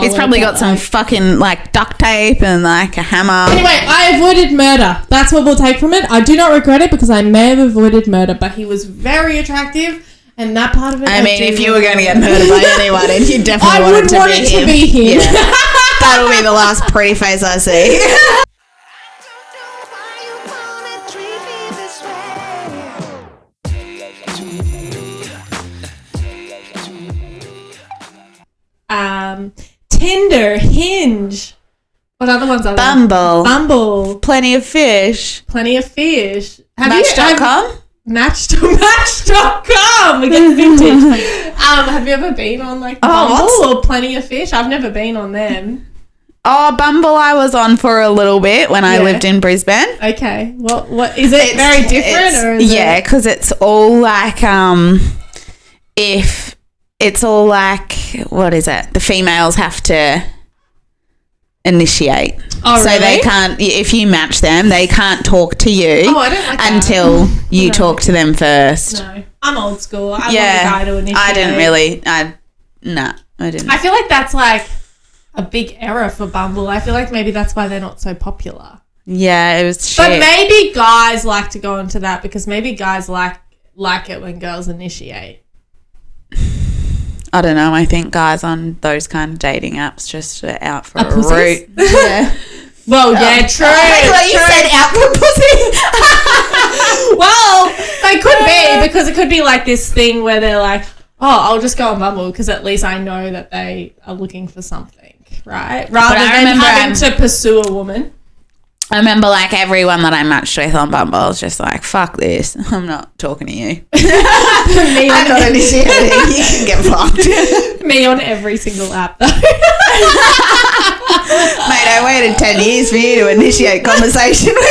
He's probably got some fucking like duct tape and like a hammer. Anyway, I avoided murder. That's what we'll take from it. I do not regret it because I may have avoided murder, but he was very attractive, and that part of it. I mean, if you were going to get murdered by anyone, then you definitely want it to be him. Yeah. That'll be the last pretty face I see. Tinder, Hinge. What other ones are there? Bumble. Plenty of fish. Match.com? Match.com. We're getting vintage. Have you ever been on like Bumble or Plenty of Fish? I've never been on them. Oh, Bumble I was on for a little bit when I lived in Brisbane. Okay. What is it very different or is it? Because it's all like if it's all like, what is it? The females have to initiate. Oh, so really? they can't, if you match them, they can't talk to you I don't like until you talk to them first. No. I'm old school. I want the guy to initiate. I didn't really. I didn't. I feel like that's like a big error for Bumble. I feel like maybe that's why they're not so popular. Yeah, it was shit. But maybe guys like to go into that because maybe guys like it when girls initiate. I don't know. I think guys on those kind of dating apps just are out for a pussies? root. Yeah. Well, yeah, true. You said out for pussy. Well, they could be because it could be like this thing where they're like, oh, I'll just go on Bumble because at least I know that they are looking for something, right? Rather than having to pursue a woman. I remember like everyone that I matched with on Bumble was just like, fuck this. I'm not talking to you. I'm not initiating. You can get fucked. Me on every single app though. Mate, I waited 10 years for you to initiate conversation with me.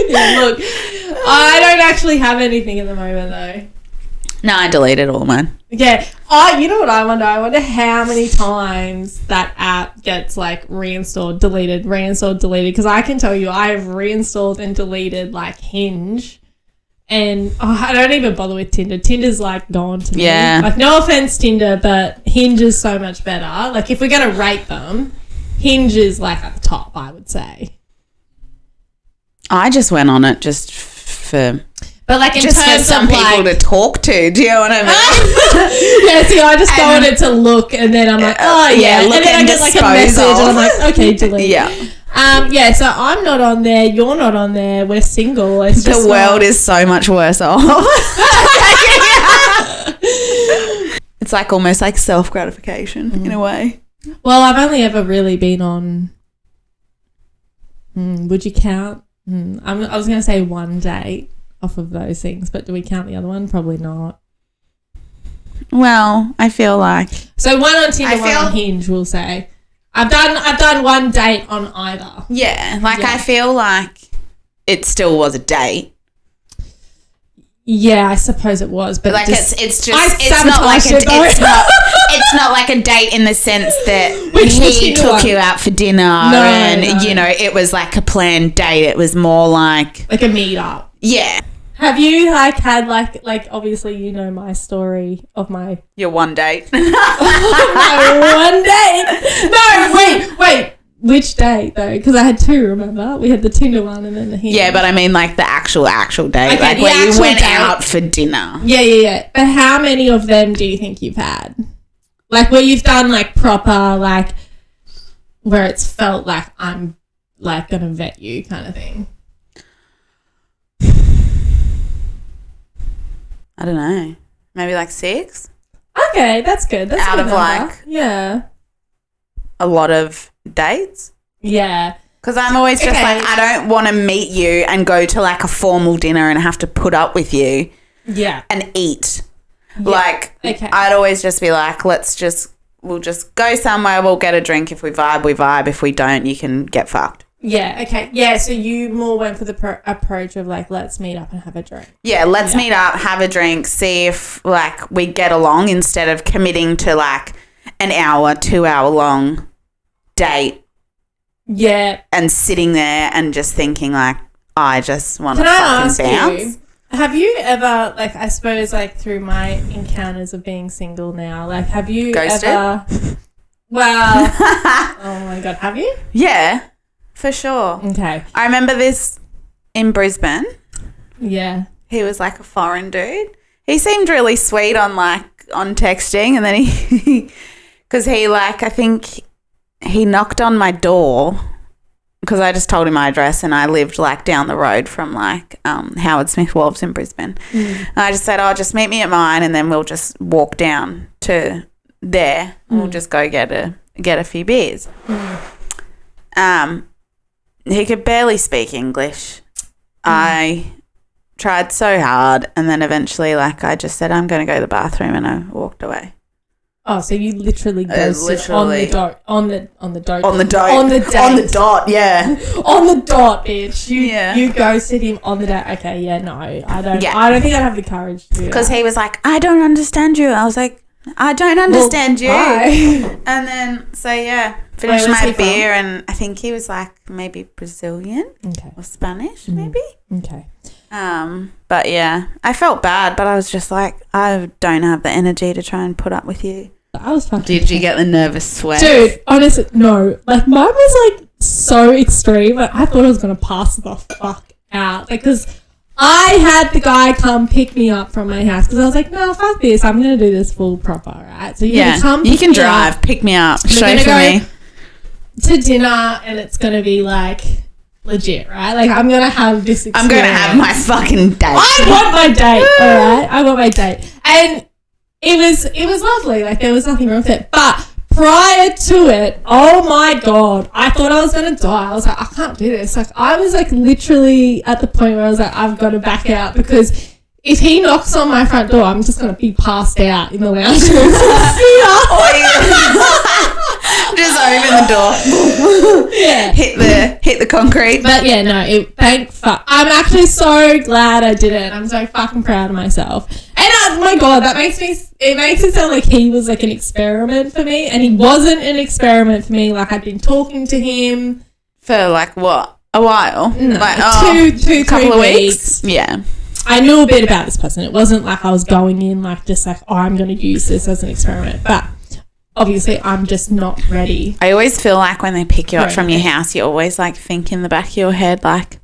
Yeah, look, I don't actually have anything at the moment though. No, I deleted all mine. Yeah. You know what I wonder? I wonder how many times that app gets like reinstalled, deleted. Because I can tell you I've reinstalled and deleted like Hinge. And I don't even bother with Tinder. Tinder's like gone to me. Yeah. Like no offense Tinder, but Hinge is so much better. Like if we're going to rate them, Hinge is like at the top, I would say. I just went on it just for... But like in just terms for some of people like, to talk to, do you know what I mean? Yeah, see, I just go on it to look, and then I'm like, oh yeah, look and then I get like a message, and I'm like, okay, delete. Yeah. Yeah. So I'm not on there. You're not on there. We're single. It's just the world is so much worse off. It's like almost like self gratification in a way. Well, I've only ever really been on. Would you count? I was going to say one date off of those things, but do we count the other one? Probably not. Well, I feel like so one on Tinder, one on Hinge. We'll say I've done one date on either. Yeah, like I feel like it still was a date. Yeah, I suppose it was, but like it's not like it's not like a date in the sense that he took you out for dinner and you know it was like a planned date. It was more like a meet up. Yeah. Have you like had like obviously you know my story of your one date? My one date. No, wait. Which date though? Because I had two. Remember, we had the Tinder one and then the Hinge. Yeah, but I mean like the actual date, okay, like where you went out for dinner. Yeah. But how many of them do you think you've had? Like where you've done like proper like where it's felt like I'm like gonna vet you kind of thing. I don't know. Maybe like 6. Okay, that's good. That's out good of number. like a lot of dates. Yeah. Because I'm always just like, I don't want to meet you and go to like a formal dinner and have to put up with you. Yeah. And eat. Yeah. Like, I'd always just be like, we'll just go somewhere, we'll get a drink. If we vibe, we vibe. If we don't, you can get fucked. Yeah, okay. Yeah, so you more went for the approach of like, let's meet up and have a drink. Yeah, let's meet up, have a drink, see if like we get along instead of committing to like an hour, 2 hour long date. Yeah. And sitting there and just thinking like, I just want to fucking bounce. Have you ever, like, I suppose, like, through my encounters of being single now, like, have you Ghosted? ever... Well, oh, my God, have you? Yeah, for sure. Okay. I remember this in Brisbane. Yeah. He was like a foreign dude. He seemed really sweet on texting, and then he, because he like, I think he knocked on my door because I just told him my address, and I lived like down the road from like Howard Smith Wharves in Brisbane. And I just said, "Oh, just meet me at mine, and then we'll just walk down to there. We'll just go get a few beers." He could barely speak English. I tried so hard, and then eventually, like, I just said, "I'm going to go to the bathroom," and I walked away. Oh, so you literally ghosted on the dot, on the date. dot, yeah, on the dot, bitch. Yeah. You ghosted him on the date. Okay, yeah, no, I don't. Yeah. I don't think I'd have the courage to do that. Because he was like, "I don't understand you." I was like, "I don't understand you." Bye. And then, so yeah, finished was my he from? beer, and I think he was like maybe Brazilian Okay. or Spanish, maybe. Okay. But yeah, I felt bad, but I was just like, I don't have the energy to try and put up with you. I was fucking. Did you get the nervous sweat? Dude, honestly, no. Like, mine was like so extreme. Like, I thought I was gonna pass the fuck out. Like, because I had the guy come pick me up from my house because I was like, no, fuck this. I'm gonna do this full proper, right? So you're gonna come. You can pick me drive. up. Pick me up. We're Show gonna for go me. to dinner, and it's gonna be like legit, right? Like, I'm gonna have this experience. I'm gonna have my fucking date. I want my date, all right? I want my date. And it was lovely. Like, there was nothing wrong with it. But prior to it, oh my God, I thought I was going to die. I was like, I can't do this. Like, I was like literally at the point where I was like, I've got to back out, because if he knocks on my front door, I'm just going to be passed out in the lounge room. Just open the door. Yeah. Hit the concrete. But yeah, no, thank fuck. I'm actually so glad I did it. I'm so fucking proud of myself. And oh my God, it makes it sound like he was like an experiment for me, and he wasn't an experiment for me. Like, I'd been talking to him For like what? A while? No, like two, couple 3 of weeks. Yeah. I knew a bit about this person. It wasn't like I was going in like just like, oh, I'm going to use this as an experiment. But obviously, I'm just not ready. I always feel like when they pick you up from your house, you always like think in the back of your head, like,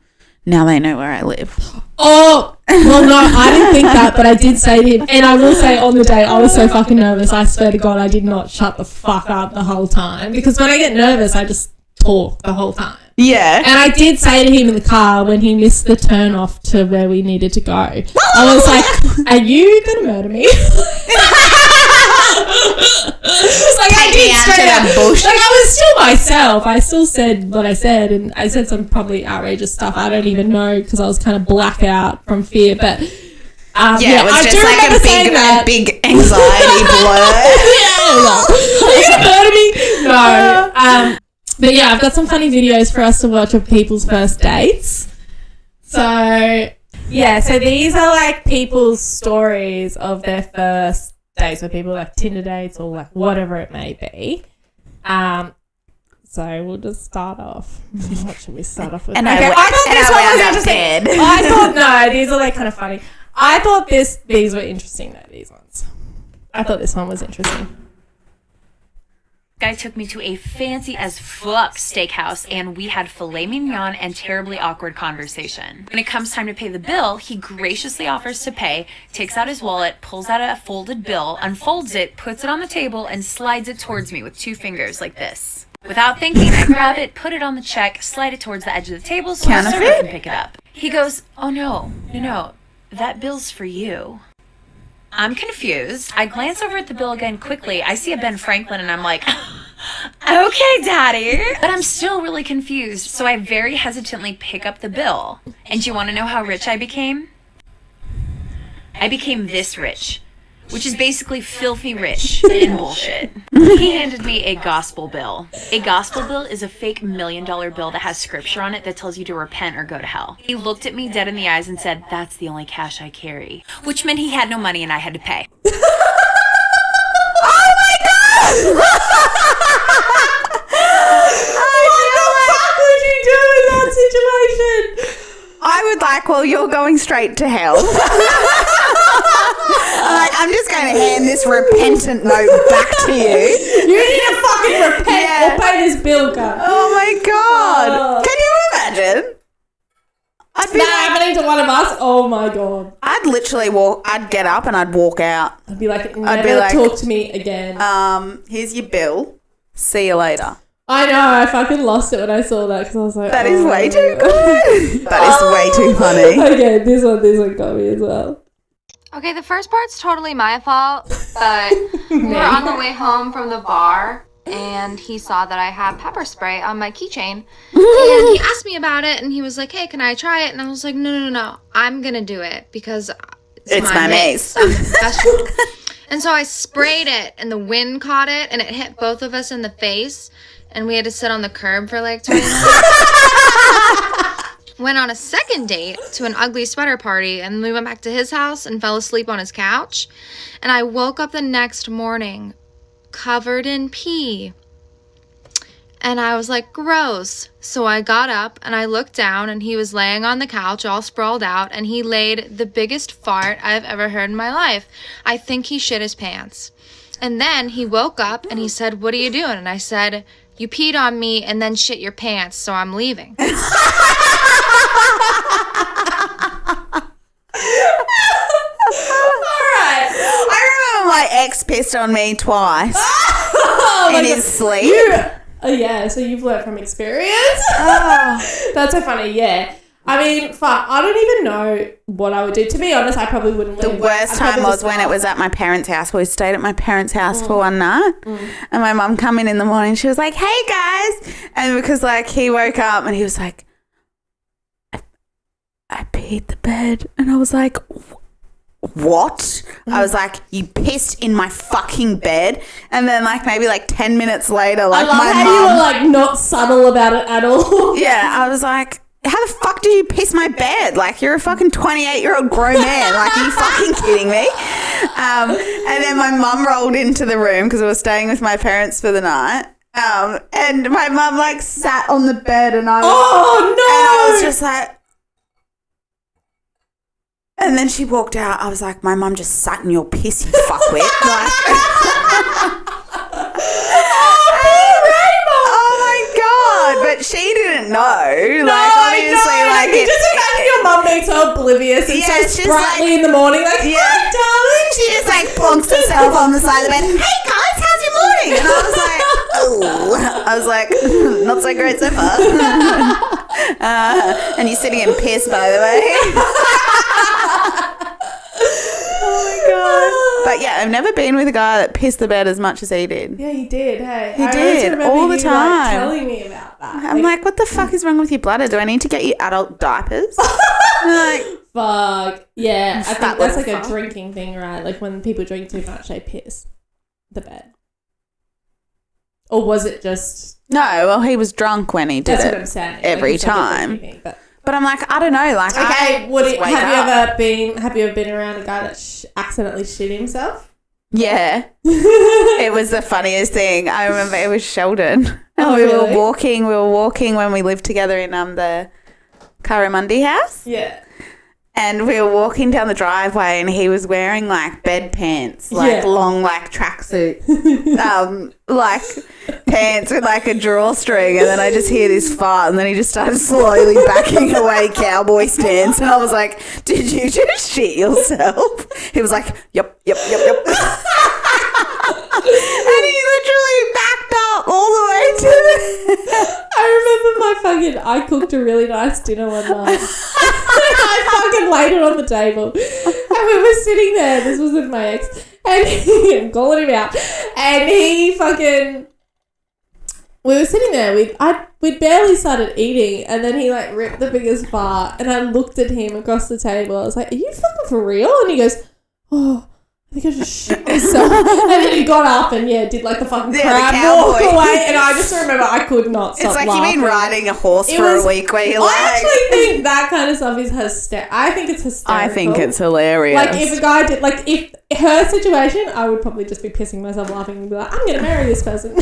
now they know where I live. Oh, well, no, I didn't think that, but I did say to him, and I will say on the day, I was so fucking nervous. I swear to God, I did not shut the fuck up the whole time, because when I get nervous, I just talk the whole time. Yeah. And I did say to him in the car when he missed the turn off to where we needed to go, I was like, are you going to murder me? Like, I did straight up. Like, I was still myself. I still said what I said, and I said some probably outrageous stuff. I don't even know, because I was kind of blackout from fear. But it was just like a big anxiety blur. Are you gonna murder me? No. But yeah, I've got some funny videos for us to watch of people's first dates. So yeah, so these are like people's stories of their first dates, with people like Tinder dates or like whatever it may be. So we'll just start off. What should we start off with? And okay, I thought this one was interesting. interesting. I thought no, these are like kind of funny. I thought these were interesting though. These ones. I thought this one was interesting. Guy took me to a fancy as fuck steakhouse, and we had filet mignon and terribly awkward conversation. When it comes time to pay the bill, he graciously offers to pay, takes out his wallet, pulls out a folded bill, unfolds it, puts it on the table, and slides it towards me with 2 fingers like this. Without thinking, I grab it, put it on the check, slide it towards the edge of the table so the server can pick it up. He goes, oh no, that bill's for you. I'm confused. I glance over at the bill again quickly. I see a Ben Franklin, and I'm like, okay, daddy. But I'm still really confused, so I very hesitantly pick up the bill. And you want to know how rich I became? I became this rich, which is basically filthy rich in bullshit. He handed me a gospel bill. A gospel bill is a fake $1 million bill that has scripture on it that tells you to repent or go to hell. He looked at me dead in the eyes and said, that's the only cash I carry, which meant he had no money and I had to pay. Oh my God! What the fuck would you do in that situation? I would like, well, well, you're going straight to hell. I'm just going to hand this repentant note back to you. You need to fucking repent or pay this bill, guy. Oh my God. Can you imagine? I'd be That happening to one of us? Oh my God. I'd literally I'd get up and I'd walk out. I'd be never talk to me again. Here's your bill. See you later. I know, I fucking lost it when I saw that because I was like, That is way too good. That is way too funny. Okay, this one got me as well. Okay, the first part's totally my fault, but we were on the way home from the bar, and he saw that I had pepper spray on my keychain, and he asked me about it, and he was like, hey, can I try it? And I was like, no, I'm gonna do it, because It's my mace. I'm a professional. And so I sprayed it, and the wind caught it, and it hit both of us in the face, and we had to sit on the curb for like 20 minutes. Went on a second date to an ugly sweater party, and we went back to his house and fell asleep on his couch. And I woke up the next morning covered in pee. And I was like, gross. So I got up and I looked down, and he was laying on the couch all sprawled out, and he laid the biggest fart I've ever heard in my life. I think he shit his pants. And then he woke up and he said, what are you doing? And I said, you peed on me and then shit your pants, so I'm leaving. I remember my ex pissed on me twice in his sleep. Yeah, so you've learned from experience. That's so funny, yeah. I mean, fuck, I don't even know what I would do. To be honest, I probably wouldn't leave. The worst time was when it was at my parents' house. We stayed at my parents' house for one night, and my mum come in the morning. She was like, hey, guys. And because, like, he woke up and he was like, I peed the bed. And I was like, what? I was like, you pissed in my fucking bed. And then like maybe like 10 minutes later, like I love my how mum, you were like not subtle about it at all. yeah, I was like, how the fuck did you piss my bed? Like, you're a fucking 28-year-old grown man. Like, are you fucking kidding me? And then my mum rolled into the room because I was staying with my parents for the night. And my mum like sat on the bed, and I was, Oh no! and I was just like. And then she walked out. I was like, my mum just sat in your piss, you fuckwit. Like, oh my God. But she didn't know. Like, obviously, like, you just imagine your mum being so oblivious and Yeah, it's so just sprightly like- in the morning, like, Yeah. hi, darling. she just like plonks herself on the side of the bed. Hey guys, how's your morning? And I was like, oh. I was like, not so great so far. And you're sitting in piss, by the way. Oh my God. But yeah, I've never been with a guy that pissed the bed as much as he did. Yeah, he did. Hey, He I always did, remember all the you, time. Like, telling me about that. I'm like, what the fuck is wrong with your bladder? Do I need to get you adult diapers? Like, fuck. Yeah, I Fat think that's like little a fuck. drinking thing, right? Like when people drink too much, they piss the bed. Or was it just? no, well, he was drunk when he did That's it what I'm saying. every it's like a time. drinking thing, but. But I'm like, I don't know. Like, Okay, I have just you wake up. ever been around a guy that accidentally shit himself? Yeah. It was the funniest thing. I remember it was Sheldon. And Oh, we really? were walking when we lived together in the Karamundi house. Yeah. And we were walking down the driveway, and he was wearing like bed pants, like Yeah. long like tracksuit, like pants with like a drawstring. And then I just hear this fart, and then he just started slowly backing away, cowboy stance. And I was like, "Did you just shit yourself?" He was like, "Yep." And he literally backed up all the way to the. I cooked a really nice dinner one night. I fucking laid it on the table. And we were sitting there. This was with my ex. And I'm calling him out. And he fucking... We were sitting there. We'd barely started eating. And then he like ripped the biggest fart. And I looked at him across the table. I was like, are you fucking for real? And he goes, oh... I think I just shit myself. And then he got up and did like the fucking crab walk cowboy. away. And I just remember I could not stop It's like laughing. you've been riding a horse It for was- a week where you're I like. actually think that kind of stuff is hysterical. I think it's hysterical. I think it's hilarious. like if a guy did like if her situation, I would probably just be pissing myself laughing and be like, I'm gonna marry this person.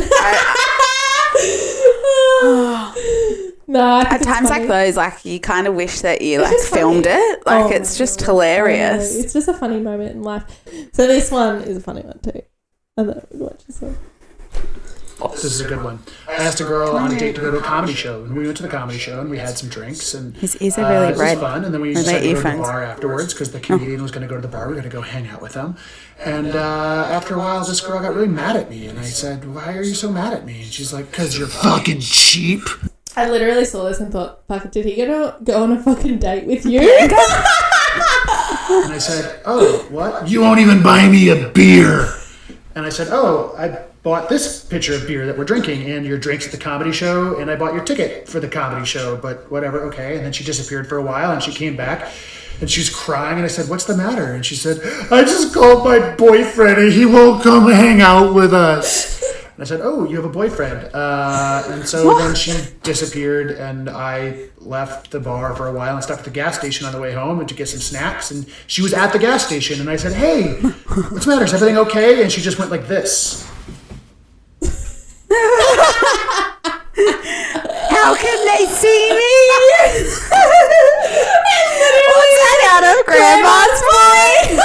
No, I think At it's times funny. like those, like you kind of wish that you like just filmed funny. it. Like Oh it's my just God. hilarious. I know. It's just a funny moment in life. So this one is a funny one too. I thought we'd watch this one. This is a good one. I asked a girl on a date to go to a comedy show, and we went to the comedy show, and we had some drinks, and His ears are really it red. was fun. And then we Are they decided to go to the earphones? bar afterwards because the comedian was going to go to the bar. We were going to go hang out with him. And after a while, this girl got really mad at me, and I said, "Why are you so mad at me?" And she's like, "'Cause you're fucking cheap." I literally saw this and thought, fuck, did he go on a fucking date with you? And I said, "Oh, what? You won't even buy me a beer." And I said, "Oh, I bought this pitcher of beer that we're drinking and your drinks at the comedy show, and I bought your ticket for the comedy show, but whatever, okay." And then she disappeared for a while, and she came back, and she was crying, and I said, "What's the matter?" And she said, "I just called my boyfriend, and he won't come hang out with us." And I said, "Oh, you have a boyfriend." And so then she disappeared, and I left the bar for a while and stopped at the gas station on the way home and to get some snacks. And she was at the gas station, and I said, "Hey, what's the matter? Is everything okay?" And she just went like this. How can they see me? What's that out of Grandma's mind?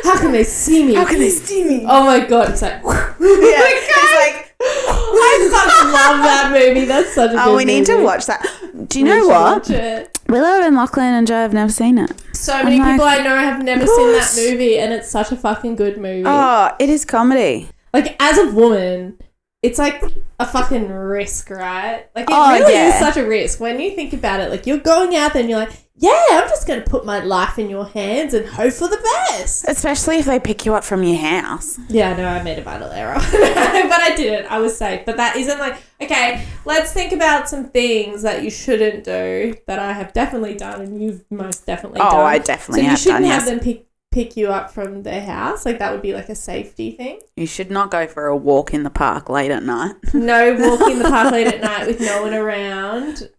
How can they see me? How can they see me? Oh my God, it's like, Yeah, it's like, I fucking love that movie. That's such a good oh, we need to movie. watch that. Do you We know should what? watch it. Willow and Lachlan and Joe have never seen it. So many like, people I know have never seen that course. movie, and it's such a fucking good movie. Oh, it is comedy. Like, as a woman, it's like a fucking risk, right? Like, it Oh, really yeah. is such a risk. When you think about it, like, you're going out there and you're like, yeah, I'm just going to put my life in your hands and hope for the best. Especially if they pick you up from your house. Yeah, no, I made a vital error. But I didn't. I was safe. But that isn't like, okay, let's think about some things that you shouldn't do that I have definitely done and you've most definitely done. Oh, I definitely so have you shouldn't done, have yes. them pick you up from their house. Like, that would be like a safety thing. You should not go for a walk in the park late at night. No walking in the park late at night with no one around.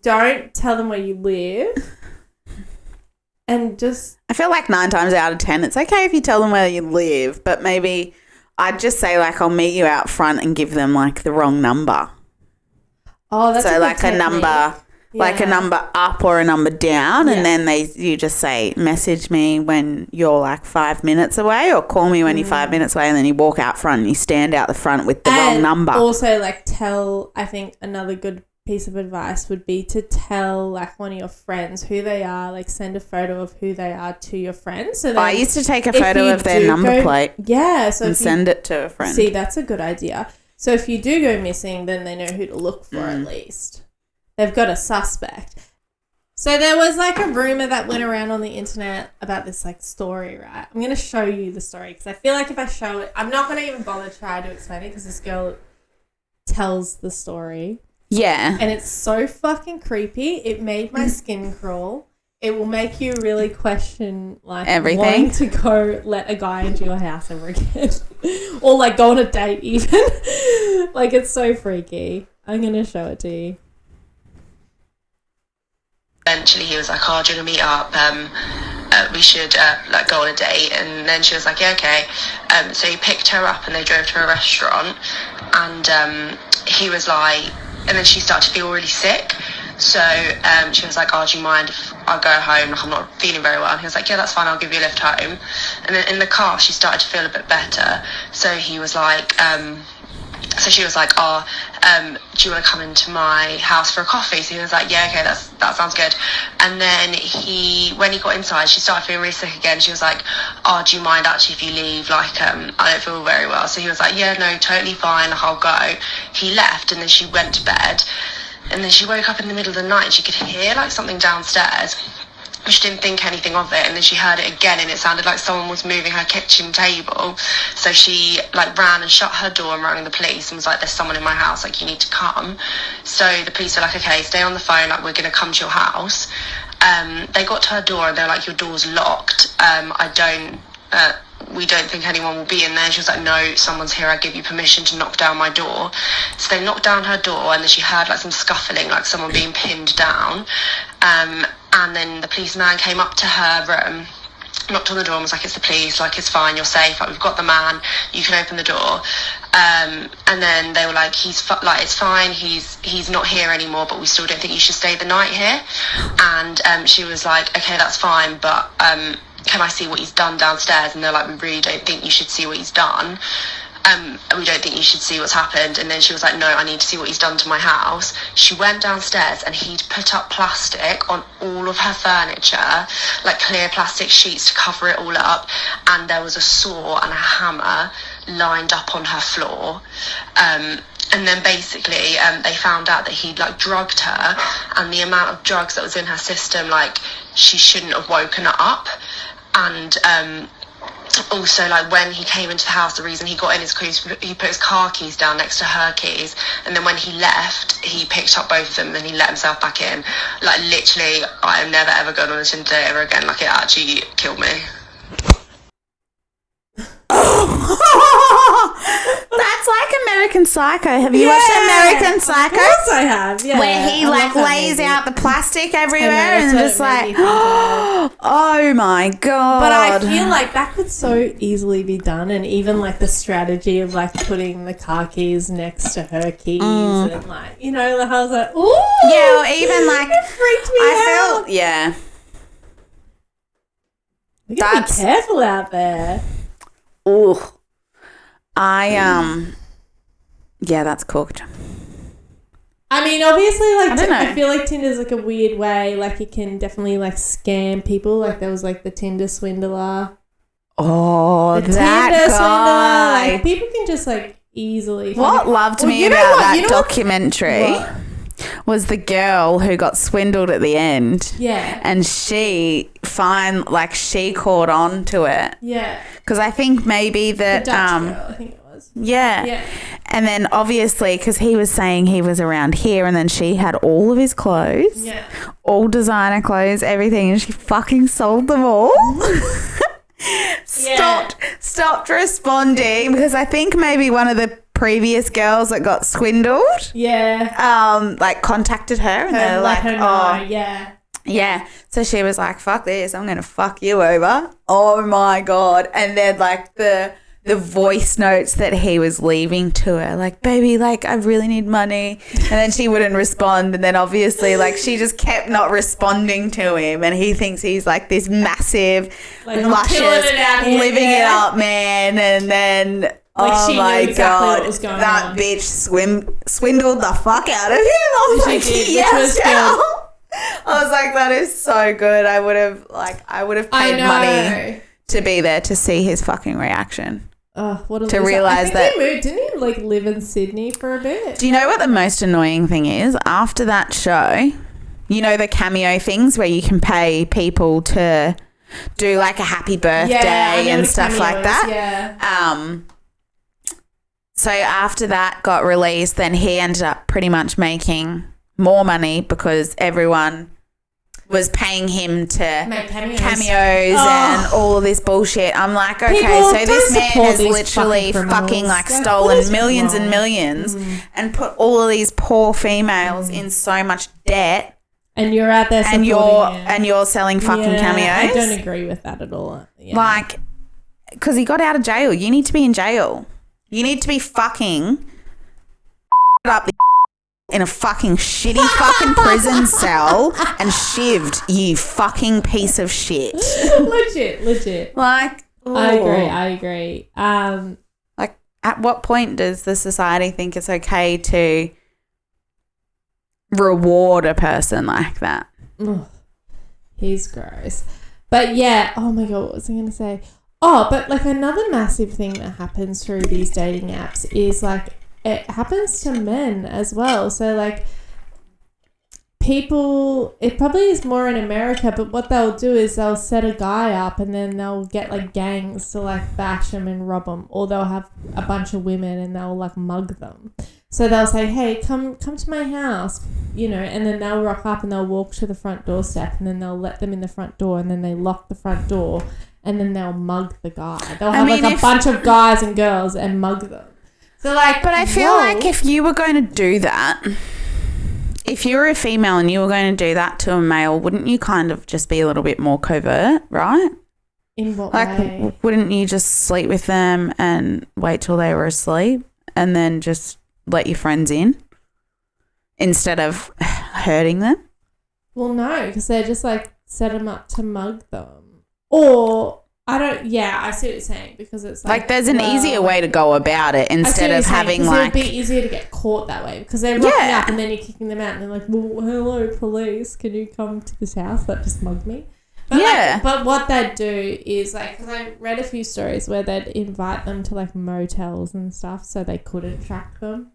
Don't tell them where you live. And just... I feel like 9 times out of 10, it's okay if you tell them where you live, but maybe I'd just say, like, I'll meet you out front and give them, like, the wrong number. Oh, that's So, a good like, a technique. number... Like a Yeah. number up or a number down, Yeah. and then you just say, message me when you're like 5 minutes away, or call me when you're 5 minutes away, and then you walk out front and you stand out the front with the wrong And number. Also, like, I think another good piece of advice would be to tell, like, one of your friends who they are, like, send a photo of who they are to your friends. So then I used to take a if photo you of their do number go- plate Yeah, so and if you send it to a friend. see, that's a good idea. So if you do go missing, then they know who to look for Mm. at least. They've got a suspect. So there was like a rumor that went around on the internet about this like story, right? I'm going to show you the story because I feel like if I show it, I'm not going to even bother trying to explain it because this girl tells the story. Yeah. And it's so fucking creepy. It made my skin crawl. It will make you really question like Everything. wanting to go let a guy into your house ever again. Or like go on a date even. Like it's so freaky. I'm going to show it to you. Eventually he was like, "Oh, do you want to meet up? We should like go on a date." And then she was like, "Yeah, okay." So he picked her up and they drove to a restaurant, and he was like, and then she started to feel really sick. So she was like, "Oh, do you mind if I go home? Like, I'm not feeling very well." And he was like, "Yeah, that's fine. I'll give you a lift home." And then in the car, she started to feel a bit better. So he was like, so she was like, "Oh, do you want to come into my house for a coffee?" So he was like, "Yeah, okay, that sounds good." And then when he got inside, she started feeling really sick again. She was like, "Oh, do you mind actually if you leave? Like, I don't feel very well." So he was like, "Yeah, no, totally fine. I'll go." He left, and then she went to bed. And then she woke up in the middle of the night and she could hear like something downstairs. She didn't think anything of it, and then she heard it again and it sounded like someone was moving her kitchen table. So she like ran and shut her door and rang the police and was like, "There's someone in my house, like you need to come." So the police were like, "Okay, stay on the phone, like we're gonna come to your house." They got to her door and they're like, "Your door's locked. We don't think anyone will be in there." And she was like, "No, someone's here. I give you permission to knock down my door." So they knocked down her door, and then she heard like some scuffling, like someone being pinned down. And then the policeman came up to her room. knocked on the door and was like, it's the police, like, it's fine, you're safe, like, we've got the man, you can open the door. And then they were like, it's fine, he's not here anymore, but we still don't think you should stay the night here. And she was like, okay, that's fine, but can I see what he's done downstairs? And they're like, we really don't think you should see what he's done. We don't think you should see what's happened. And then she was like, no, I need to see what he's done to my house. She went downstairs and he'd put up plastic on all of her furniture, like clear plastic sheets to cover it all up, and there was a saw and a hammer lined up on her floor. And then basically they found out that he'd like drugged her, and the amount of drugs that was in her system, like, she shouldn't have woken up. And also, like, when he came into the house, the reason he got in is because he put his car keys down next to her keys, and then when he left, he picked up both of them and then he let himself back in. Like, literally, I am never ever going on a Tinder date ever again. Like, it actually killed me. That's like American Psycho. Have you watched American Psycho? Of course I have, yeah. Where he like lays out the plastic everywhere and just like, oh my God. But I feel like that could so easily be done, and even like the strategy of like putting the car keys next to her keys and like, you know, I was like, ooh. Yeah, or even like, it freaked me out. Yeah. You gotta be careful out there. Ooh. Yeah, that's cooked. I mean, obviously, like, I feel like Tinder's like a weird way. Like, it can definitely like scam people. Like, there was like the Tinder swindler. Oh, The that Tinder guy. swindler. Like, people can just like easily. What loved me about that documentary What? was the girl who got swindled at the end. Yeah. And she caught on to it. Yeah. Because I think maybe The that Dutch girl, I think it was. Yeah. Yeah. And then obviously because he was saying he was around here, and then she had all of his clothes. Yeah. All designer clothes, everything, and she fucking sold them all. Stopped responding because I think maybe one of the previous girls that got swindled Yeah. contacted her and they're Let like, her know. Yeah. yeah. So she was like, fuck this, I'm going to fuck you over. Oh my God. And then like the voice notes that he was leaving to her, like, baby, like, I really need money. And then she wouldn't respond. And then obviously like she just kept not responding to him. And he thinks he's like this massive, Like, luscious, killing it out here, living it yeah. up man. And then, Like, oh she knew my exactly God, what was going that on. bitch swindled the fuck out of him. I was She like, did, which yes, was girl. I was like, that is so good. I would have paid money to be there to see his fucking reaction. Oh, what a To loser. realise I think he moved. Didn't he like live in Sydney for a bit? Do you know what the most annoying thing is? After that show, you know the cameo things where you can pay people to do like a happy birthday I know and the stuff like cameos, that. Yeah. So after that got released, then he ended up pretty much making more money because everyone was paying him to Make cameos. and all of this bullshit. I'm like, okay, People, so this don't man support has these literally fucking fucking criminals. like Yeah, what stolen is millions wrong? and millions and put all of these poor females in so much debt, And you're out there and supporting him. you're selling fucking cameos. I don't agree with that at all. Yeah. Like, because he got out of jail. You need to be in jail. You need to be fucking up the in a fucking shitty fucking prison cell and shivved, you fucking piece of shit. legit. Like, I agree. Like, at what point does the society think it's okay to reward a person like that? Ugh, he's gross. But yeah, oh my God, what was I going to say? Oh, but like another massive thing that happens through these dating apps is like it happens to men as well. So like people, it probably is more in America, but what they'll do is they'll set a guy up and then they'll get like gangs to like bash him and rob him, or they'll have a bunch of women and they'll like mug them. So they'll say, hey, come to my house, you know, and then they'll rock up and they'll walk to the front doorstep and then they'll let them in the front door and then they lock the front door and then they'll mug the guy. They'll have like a bunch of guys and girls and mug them. So like, but I feel like if you were going to do that, if you were a female and you were going to do that to a male, wouldn't you kind of just be a little bit more covert, right? In what Like, way? wouldn't you just sleep with them and wait till they were asleep and then just let your friends in instead of hurting them? Well, no, because they just like set them up to mug them. Or I don't. Yeah, I see what you're saying because it's Like, there's an easier way to go about it I see instead what of you're saying, having 'cause like. it would be easier to get caught that way because they're rocking Yeah. up and then you're kicking them out and they're like, well, hello, police, can you come to this house that just mugged me? But Yeah. but what they'd do is like, because I read a few stories where they'd invite them to like motels and stuff so they couldn't track them.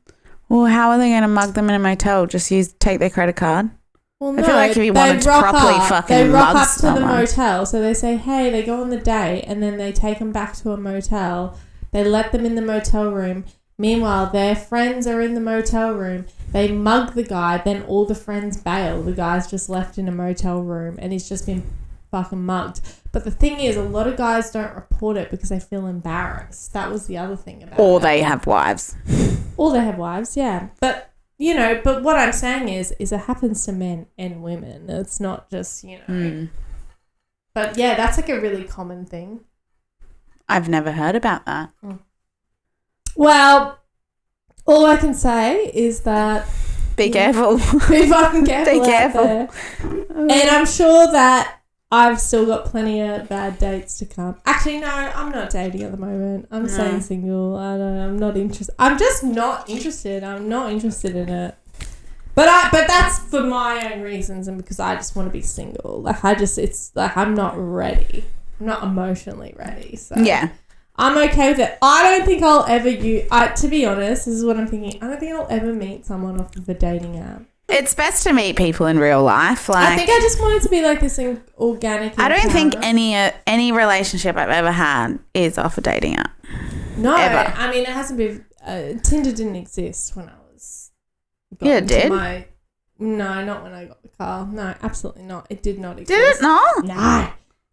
Well, how are they going to mug them in a motel? Just take their credit card? Well, I feel like if you they wanted to rock properly up, fucking they rock mug up to the someone. motel. So they say, hey, they go on the date and then they take them back to a motel. They let them in the motel room. Meanwhile, their friends are in the motel room. They mug the guy. Then all the friends bail. The guy's just left in a motel room and he's just been fucking mugged. But the thing is, a lot of guys don't report it because they feel embarrassed. That was the other thing about Or it. they have wives. Or they have wives, yeah. But, you know, but what I'm saying is it happens to men and women. It's not just, you know. But, yeah, that's like a really common thing. I've never heard about that. Well, all I can say is that Be careful. be fucking careful Be careful. out there. And I'm sure that I've still got plenty of bad dates to come. Actually, no, I'm not dating at the moment. I'm staying single. I'm not interested. I'm just not interested. I'm not interested in it. But that's for my own reasons and because I just want to be single. Like it's like I'm not ready. I'm not emotionally ready. So Yeah. I'm okay with it. I don't think I'll ever to be honest, this is what I'm thinking. I don't think I'll ever meet someone off of a dating app. It's best to meet people in real life. Like, I think I just want it to be like this organic. I don't think encounter. any relationship I've ever had is off a dating app. No, ever. I mean it hasn't been. Tinder didn't exist when I was. Yeah, it did. No, not when I got the car. No, absolutely not. It did not exist. Did it not? No,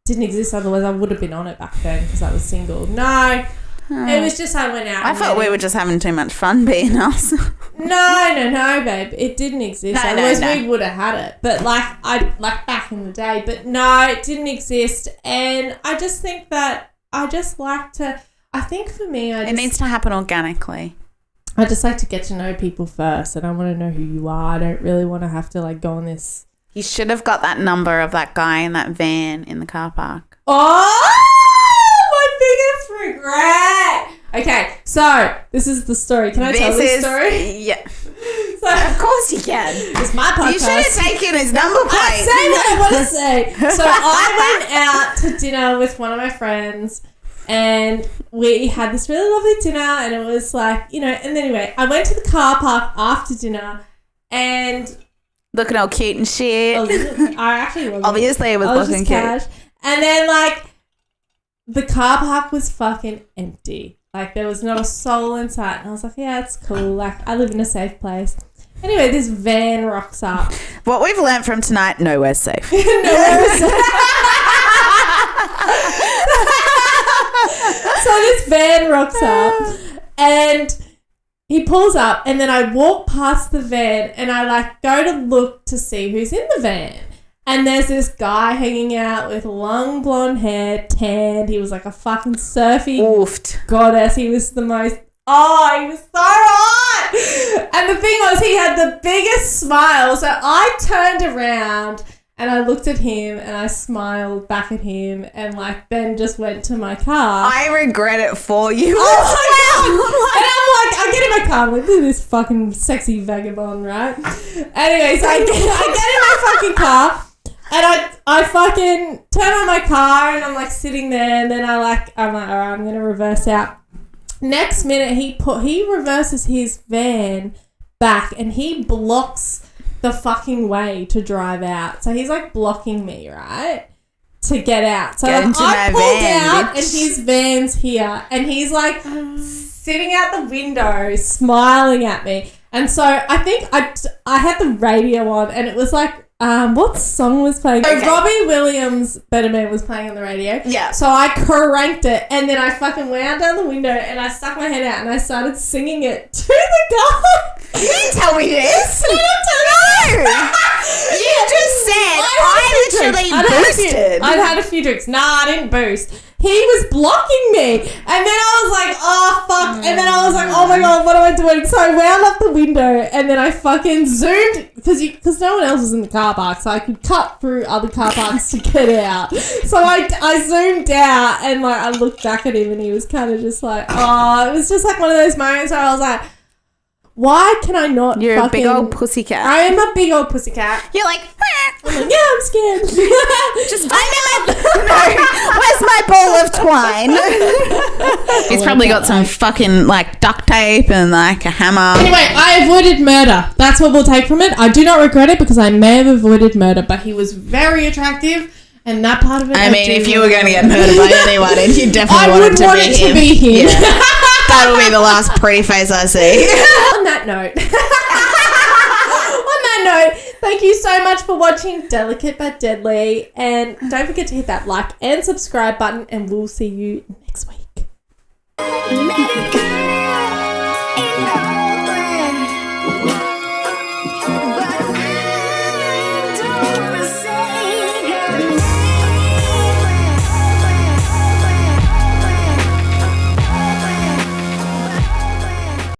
didn't exist. Otherwise, I would have been on it back then because I was single. No, it was just I went out. I and thought met we him. were just having too much fun being us. No, babe. It didn't exist. No, Otherwise, no. we would have had it. But like back in the day. But no, it didn't exist. And I just think that I just like to. I think for me, It needs to happen organically. I just like to get to know people first, and I want to know who you are. I don't really want to have to like go on this. You should have got that number of that guy in that van in the car park. Oh, my biggest regret. Okay, so this is the story. Can I tell this story? Yeah. So, Of course you can. it's my podcast. You should have taken his number I plate. say what I want to say. So I went out to dinner with one of my friends and we had this really lovely dinner and it was like, you know, and anyway, I went to the car park after dinner and Looking all cute and shit. I actually wasn't. Obviously, it was I was looking just cute. cash. And then like the car park was fucking empty. Like there was not a soul in sight. And I was like, yeah, it's cool. Like I live in a safe place. Anyway, this van rocks up. What we've learnt from tonight, nowhere's safe. So this van rocks up and he pulls up and then I walk past the van and I like go to look to see who's in the van. And there's this guy hanging out with long blonde hair, tanned. He was like a fucking surfy Oofed. goddess. He was the most... Oh, he was so hot! And the thing was, he had the biggest smile. So I turned around and I looked at him and I smiled back at him and like then just went to my car. I regret it for you. Oh my God. And I'm like, I get in my car, I'm like, look at this fucking sexy vagabond, right? Anyway, so I get in my fucking car and I fucking turn on my car and I'm like sitting there and then I'm like, all right, I'm going to reverse out. Next minute, he reverses his van back and he blocks the fucking way to drive out. So he's like blocking me, right? To get out. So Get into I my pulled van, out bitch. and his van's here and he's like sitting out the window smiling at me. And so I think I had the radio on and it was like, what song was playing? Okay. Robbie Williams' Better Man was playing on the radio. Yeah. So I cranked it and then I fucking wound down the window and I stuck my head out and I started singing it to the guy. You didn't tell me this. No. You just said I literally boosted. I'd had a few drinks. Nah, I didn't boost. He was blocking me. And then I was like, oh, fuck. And then I was like, oh, my God, what am I doing? So I wound up the window and then I fucking zoomed because no one else was in the car park. So I could cut through other car parks to get out. So I zoomed out and like I looked back at him and he was kind of just like, oh, it was just like one of those moments where I was like, why can I not You're a big old pussycat. I am a big old pussycat. You're like, I'm like, yeah, I'm scared. just where's my ball of twine? He's probably got some fucking like duct tape and like a hammer. Anyway, I avoided murder. That's what we'll take from it. I do not regret it because I may have avoided murder, but he was very attractive. And that part of it, I mean, if you were going to get murdered by anyone, you definitely I would want it to be him. Yeah. That'll be the last pretty face I see. On that note, thank you so much for watching Delicate but Deadly. And don't forget to hit that like and subscribe button, and we'll see you next week.